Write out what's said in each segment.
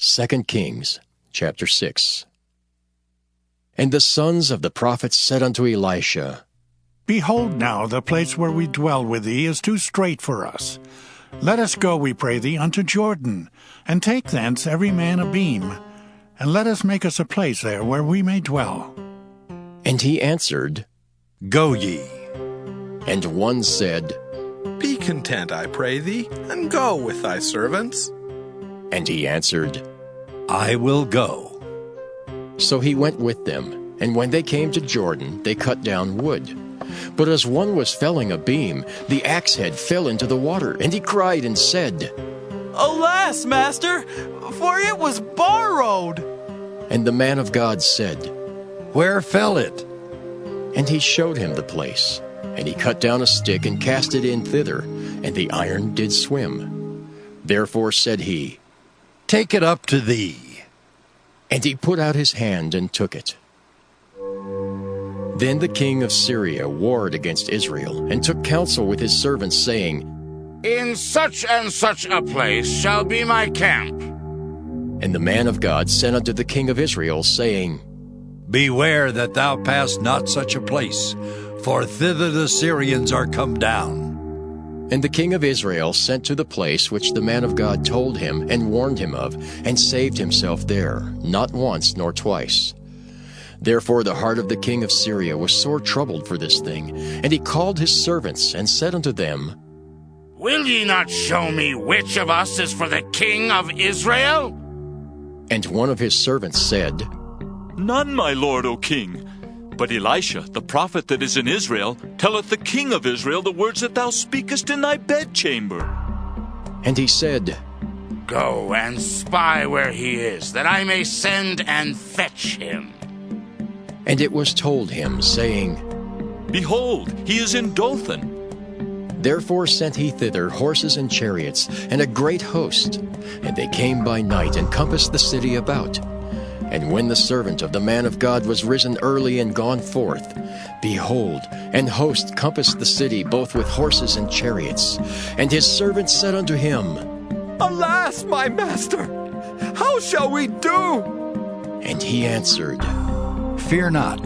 2 Kings chapter 6. And the sons of the prophets said unto Elisha, Behold now, the place where we dwell with thee is too strait for us. Let us go, we pray thee, unto Jordan, and take thence every man a beam, and let us make us a place there where we may dwell. And he answered, Go ye. And one said, Be content, I pray thee, and go with thy servants. And he answered, I will go. So he went with them, and when they came to Jordan, they cut down wood. But as one was felling a beam, the axe head fell into the water, and he cried and said, Alas, master, for it was borrowed. And the man of God said, Where fell it? And he showed him the place. And he cut down a stick and cast it in thither, and the iron did swim. Therefore said he, Take it up to thee. And he put out his hand and took it. Then the king of Syria warred against Israel, and took counsel with his servants, saying, In such and such a place shall be my camp. And the man of God sent unto the king of Israel, saying, Beware that thou pass not such a place, for thither the Syrians are come down. And the king of Israel sent to the place which the man of God told him and warned him of, and saved himself there, not once nor twice. Therefore the heart of the king of Syria was sore troubled for this thing, and he called his servants, and said unto them, Will ye not show me which of us is for the king of Israel? And one of his servants said, None, my lord, O king. But Elisha, the prophet that is in Israel, telleth the king of Israel the words that thou speakest in thy bedchamber. And he said, Go and spy where he is, that I may send and fetch him. And it was told him, saying, Behold, he is in Dothan. Therefore sent he thither horses and chariots, and a great host. And they came by night, and compassed the city about. And when the servant of the man of God was risen early and gone forth, behold, an host compassed the city both with horses and chariots. And his servant said unto him, Alas, my master, how shall we do? And he answered, Fear not,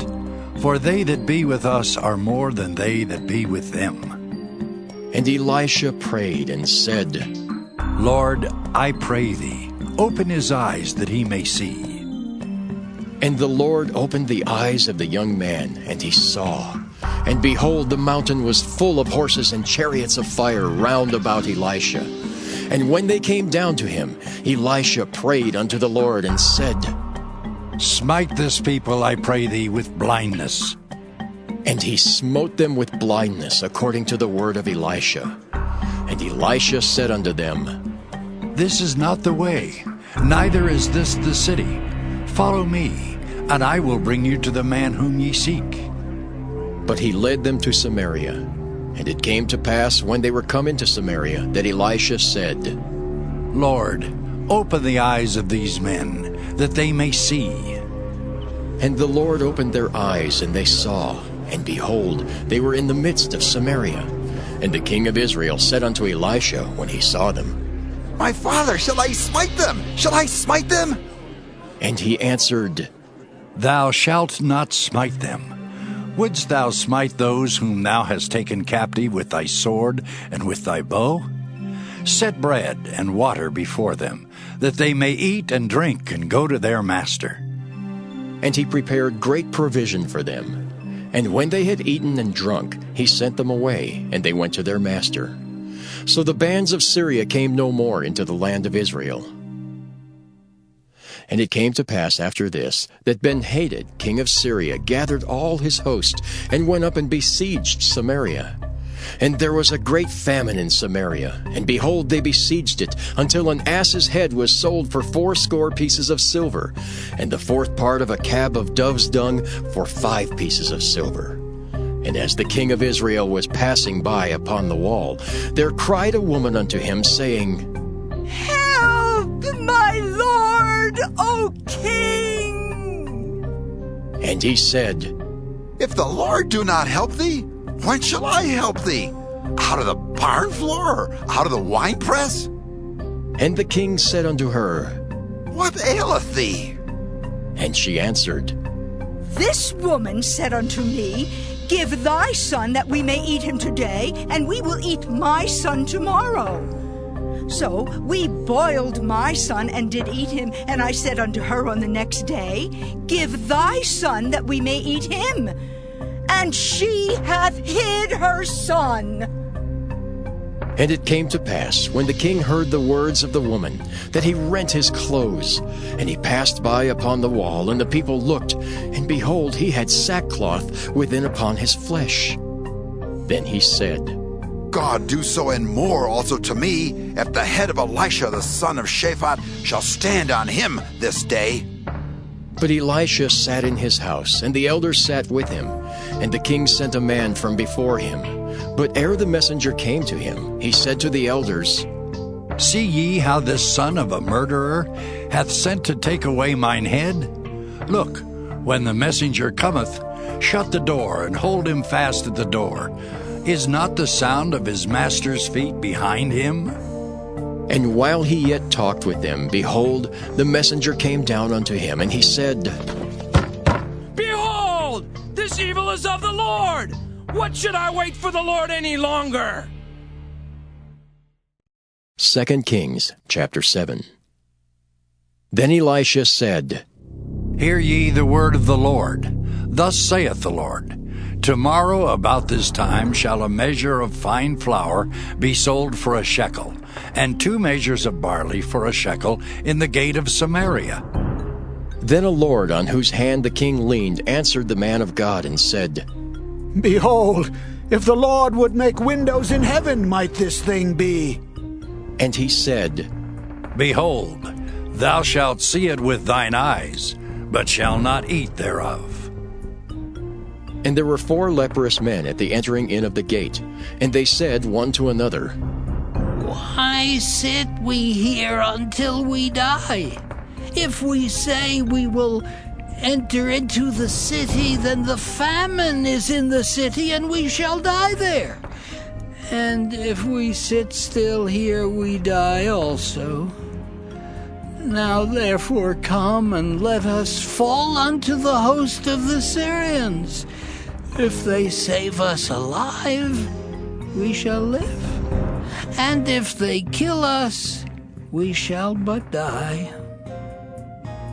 for they that be with us are more than they that be with them. And Elisha prayed and said, Lord, I pray thee, open his eyes that he may see. And the Lord opened the eyes of the young man, and he saw. And behold, the mountain was full of horses and chariots of fire round about Elisha. And when they came down to him, Elisha prayed unto the Lord, and said, Smite this people, I pray thee, with blindness. And he smote them with blindness, according to the word of Elisha. And Elisha said unto them, This is not the way, neither is this the city. Follow me, and I will bring you to the man whom ye seek. But he led them to Samaria. And it came to pass, when they were come into Samaria, that Elisha said, Lord, open the eyes of these men, that they may see. And the Lord opened their eyes, and they saw. And behold, they were in the midst of Samaria. And the king of Israel said unto Elisha, when he saw them, My father, shall I smite them? Shall I smite them? And he answered, Thou shalt not smite them. Wouldst thou smite those whom thou hast taken captive with thy sword and with thy bow? Set bread and water before them, that they may eat and drink and go to their master. And he prepared great provision for them. And when they had eaten and drunk, he sent them away, and they went to their master. So the bands of Syria came no more into the land of Israel. And it came to pass after this, that Ben-Hadad, king of Syria, gathered all his host, and went up and besieged Samaria. And there was a great famine in Samaria, and behold, they besieged it, until an ass's head was sold for 80 pieces of silver, and the 4th part of a cab of dove's dung for 5 pieces of silver. And as the king of Israel was passing by upon the wall, there cried a woman unto him, saying, Help, my lord, O king! And he said, If the Lord do not help thee, when shall I help thee? Out of the barn floor, or out of the winepress? And the king said unto her, what aileth thee? And she answered, This woman said unto me, Give thy son that we may eat him today, and we will eat my son tomorrow. So we boiled my son and did eat him, and I said unto her on the next day, Give thy son that we may eat him. And she hath hid her son. And it came to pass, when the king heard the words of the woman, that he rent his clothes. And he passed by upon the wall, and the people looked, and behold, he had sackcloth within upon his flesh. Then he said, God do so and more also to me, if the head of Elisha the son of Shaphat shall stand on him this day. But Elisha sat in his house, and the elders sat with him. And the king sent a man from before him. But ere the messenger came to him, he said to the elders, See ye how this son of a murderer hath sent to take away mine head? Look, when the messenger cometh, shut the door, and hold him fast at the door. Is not the sound of his master's feet behind him? And while he yet talked with them, behold, the messenger came down unto him, and he said, Behold, this evil is of the Lord. What should I wait for the Lord any longer? 2 Kings chapter 7. Then Elisha said, Hear ye the word of the Lord. Thus saith the Lord, Tomorrow about this time shall a measure of fine flour be sold for a shekel, and 2 measures of barley for a shekel in the gate of Samaria. Then a lord on whose hand the king leaned answered the man of God and said, Behold, if the Lord would make windows in heaven, might this thing be? And he said, Behold, thou shalt see it with thine eyes, but shall not eat thereof. And there were 4 leprous men at the entering in of the gate, and they said one to another, Why sit we here until we die? If we say we will enter into the city, then the famine is in the city, and we shall die there. And if we sit still here, we die also. Now therefore come, and let us fall unto the host of the Syrians. If they save us alive, we shall live. And if they kill us, we shall but die.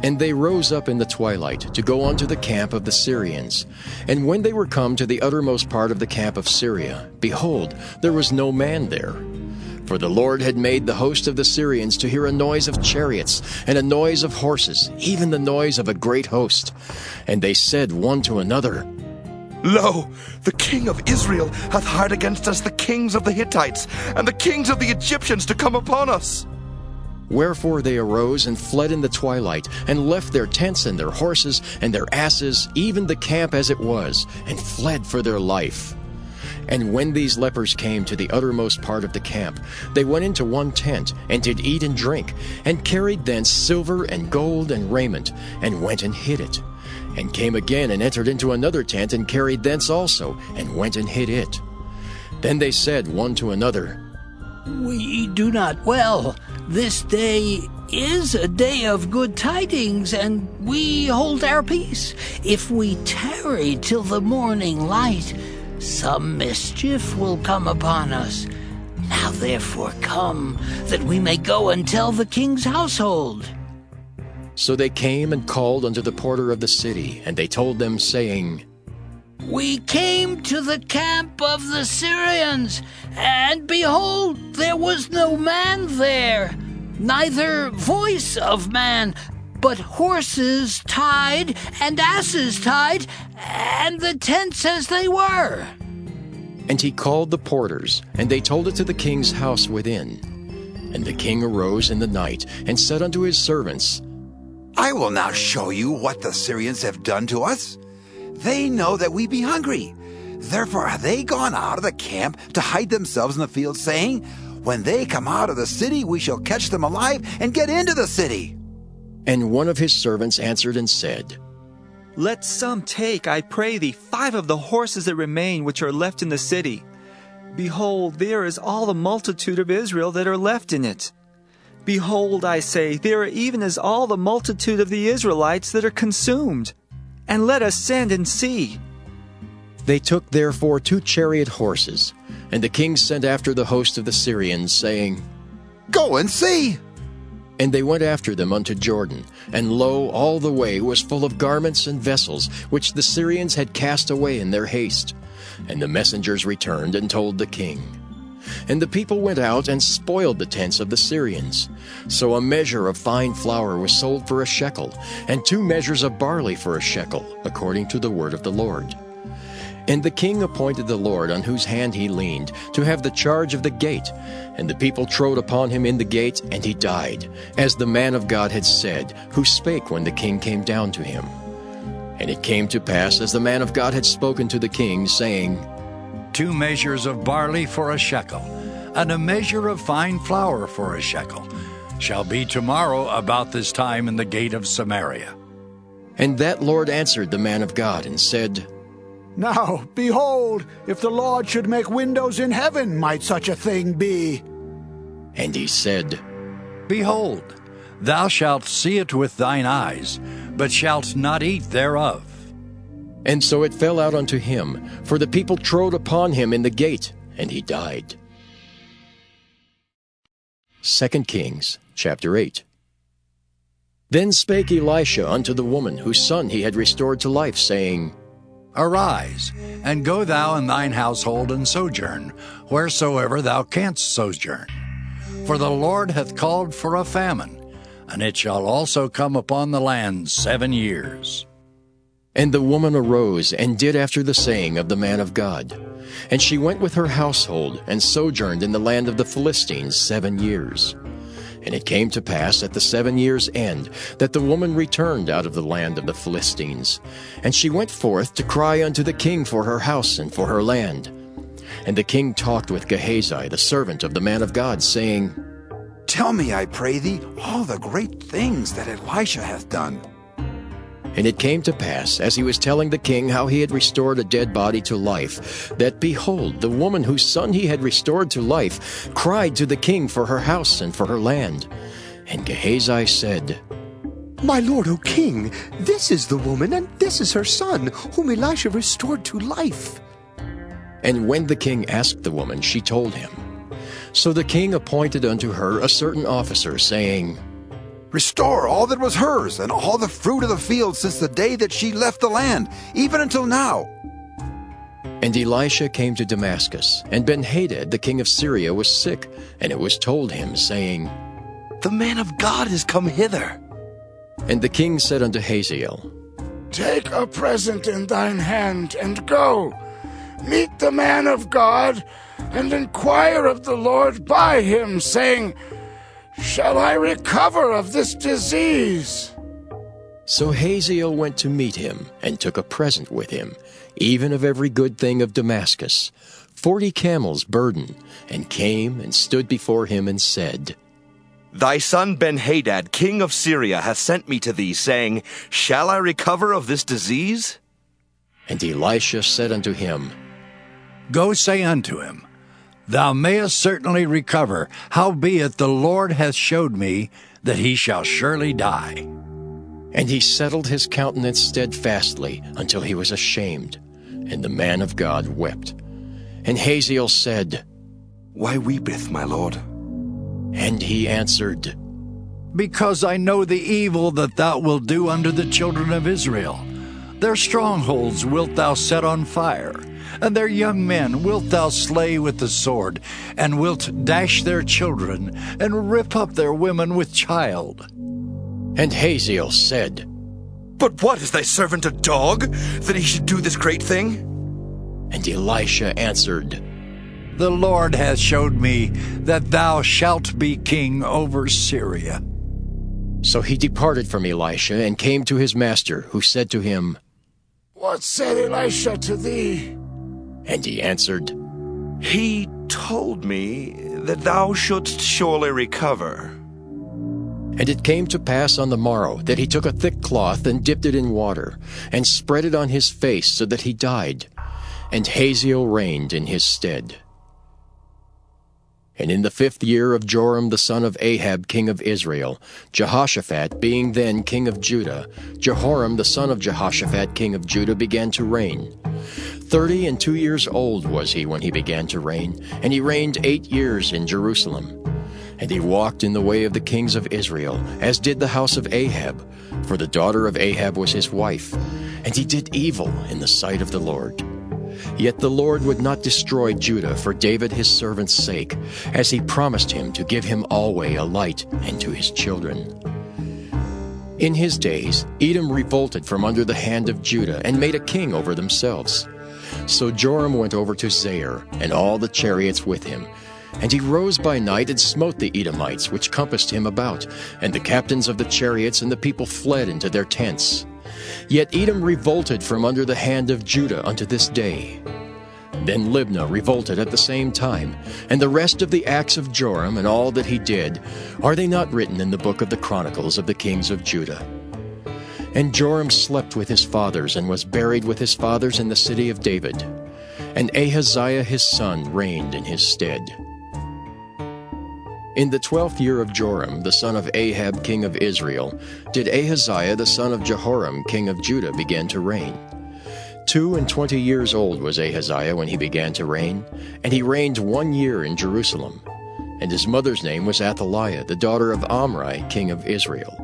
And they rose up in the twilight to go unto the camp of the Syrians. And when they were come to the uttermost part of the camp of Syria, behold, there was no man there. For the Lord had made the host of the Syrians to hear a noise of chariots, and a noise of horses, even the noise of a great host. And they said one to another, Lo, the king of Israel hath hired against us the kings of the Hittites, and the kings of the Egyptians to come upon us. Wherefore they arose and fled in the twilight, and left their tents and their horses and their asses, even the camp as it was, and fled for their life. And when these lepers came to the uttermost part of the camp, they went into one tent, and did eat and drink, and carried thence silver and gold and raiment, and went and hid it. And came again and entered into another tent, and carried thence also, and went and hid it. Then they said one to another, We do not well. This day is a day of good tidings, and we hold our peace. If we tarry till the morning light, some mischief will come upon us. Now therefore come, that we may go and tell the king's household. So they came and called unto the porter of the city, and they told them, saying, We came to the camp of the Syrians, and behold, there was no man there, neither voice of man, but horses tied and asses tied, and the tents as they were. And he called the porters, and they told it to the king's house within. And the king arose in the night, and said unto his servants, I will now show you what the Syrians have done to us. They know that we be hungry. Therefore are they gone out of the camp to hide themselves in the field, saying, When they come out of the city, we shall catch them alive and get into the city. And one of his servants answered and said, Let some take, I pray thee, 5 of the horses that remain which are left in the city. Behold, there is all the multitude of Israel that are left in it. Behold, I say, they are even as all the multitude of the Israelites that are consumed. And let us send and see. They took therefore 2 chariot horses, and the king sent after the host of the Syrians, saying, Go and see. And they went after them unto Jordan, and lo, all the way was full of garments and vessels, which the Syrians had cast away in their haste. And the messengers returned and told the king. And the people went out and spoiled the tents of the Syrians. So a measure of fine flour was sold for a shekel, and 2 measures of barley for a shekel, according to the word of the Lord. And the king appointed the Lord, on whose hand he leaned, to have the charge of the gate. And the people trode upon him in the gate, and he died, as the man of God had said, who spake when the king came down to him. And it came to pass, as the man of God had spoken to the king, saying, 2 measures of barley for a shekel, and a measure of fine flour for a shekel, shall be tomorrow about this time in the gate of Samaria. And that Lord answered the man of God, and said, Now, behold, if the Lord should make windows in heaven, might such a thing be? And he said, Behold, thou shalt see it with thine eyes, but shalt not eat thereof. And so it fell out unto him, for the people trode upon him in the gate, and he died. 2 Kings chapter 8. Then spake Elisha unto the woman whose son he had restored to life, saying, Arise, and go thou and thine household and sojourn, wheresoever thou canst sojourn. For the Lord hath called for a famine, and it shall also come upon the land 7 years. And the woman arose, and did after the saying of the man of God. And she went with her household, and sojourned in the land of the Philistines 7 years. And it came to pass at the 7 years' end, that the woman returned out of the land of the Philistines. And she went forth to cry unto the king for her house and for her land. And the king talked with Gehazi, the servant of the man of God, saying, Tell me, I pray thee, all the great things that Elisha hath done. And it came to pass, as he was telling the king how he had restored a dead body to life, that, behold, the woman whose son he had restored to life cried to the king for her house and for her land. And Gehazi said, My lord, O king, this is the woman, and this is her son, whom Elisha restored to life. And when the king asked the woman, she told him. So the king appointed unto her a certain officer, saying, Restore all that was hers, and all the fruit of the field since the day that she left the land, even until now. And Elisha came to Damascus, and Ben-Hadad the king of Syria was sick, and it was told him, saying, The man of God is come hither. And the king said unto Hazael, Take a present in thine hand, and go. Meet the man of God, and inquire of the Lord by him, saying, Shall I recover of this disease? So Hazael went to meet him, and took a present with him, even of every good thing of Damascus, 40 camels burden, and came and stood before him, and said, Thy son Ben-Hadad, king of Syria, hath sent me to thee, saying, Shall I recover of this disease? And Elisha said unto him, Go say unto him, Thou mayest certainly recover, howbeit the Lord hath showed me that he shall surely die. And he settled his countenance steadfastly until he was ashamed. And the man of God wept. And Hazael said, Why weepeth my lord? And he answered, Because I know the evil that thou wilt do unto the children of Israel. Their strongholds wilt thou set on fire, and their young men wilt thou slay with the sword, and wilt dash their children, and rip up their women with child. And Hazael said, But what, is thy servant a dog, that he should do this great thing? And Elisha answered, The Lord hath showed me that thou shalt be king over Syria. So he departed from Elisha, and came to his master, who said to him, What said Elisha to thee? And he answered, He told me that thou shouldst surely recover. And it came to pass on the morrow that he took a thick cloth, and dipped it in water, and spread it on his face, so that he died. And Hazael reigned in his stead. And in the 5th year of Joram the son of Ahab king of Israel, Jehoshaphat being then king of Judah, Jehoram the son of Jehoshaphat king of Judah began to reign. 32 years old was he when he began to reign, and he reigned 8 years in Jerusalem. And he walked in the way of the kings of Israel, as did the house of Ahab, for the daughter of Ahab was his wife, and he did evil in the sight of the Lord. Yet the Lord would not destroy Judah for David his servant's sake, as he promised him to give him alway a light and to his children. In his days Edom revolted from under the hand of Judah, and made a king over themselves. So Joram went over to Zair, and all the chariots with him. And he rose by night and smote the Edomites which compassed him about, and the captains of the chariots and the people fled into their tents. Yet Edom revolted from under the hand of Judah unto this day. Then Libnah revolted at the same time, and the rest of the acts of Joram and all that he did, are they not written in the book of the Chronicles of the kings of Judah? And Joram slept with his fathers, and was buried with his fathers in the city of David. And Ahaziah his son reigned in his stead. In the 12th year of Joram, the son of Ahab king of Israel, did Ahaziah the son of Jehoram king of Judah begin to reign. 22 years old was Ahaziah when he began to reign, and he reigned 1 year in Jerusalem. And his mother's name was Athaliah, the daughter of Omri king of Israel.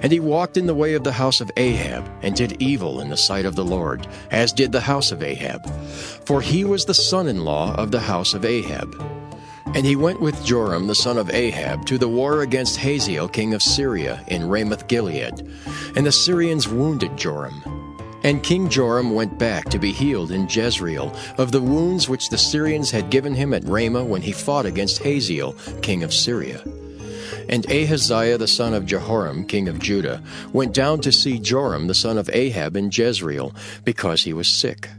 And he walked in the way of the house of Ahab, and did evil in the sight of the Lord, as did the house of Ahab. For he was the son-in-law of the house of Ahab. And he went with Joram the son of Ahab to the war against Hazael king of Syria in Ramoth-Gilead. And the Syrians wounded Joram. And King Joram went back to be healed in Jezreel of the wounds which the Syrians had given him at Ramah when he fought against Hazael king of Syria. And Ahaziah the son of Jehoram king of Judah went down to see Joram the son of Ahab in Jezreel, because he was sick.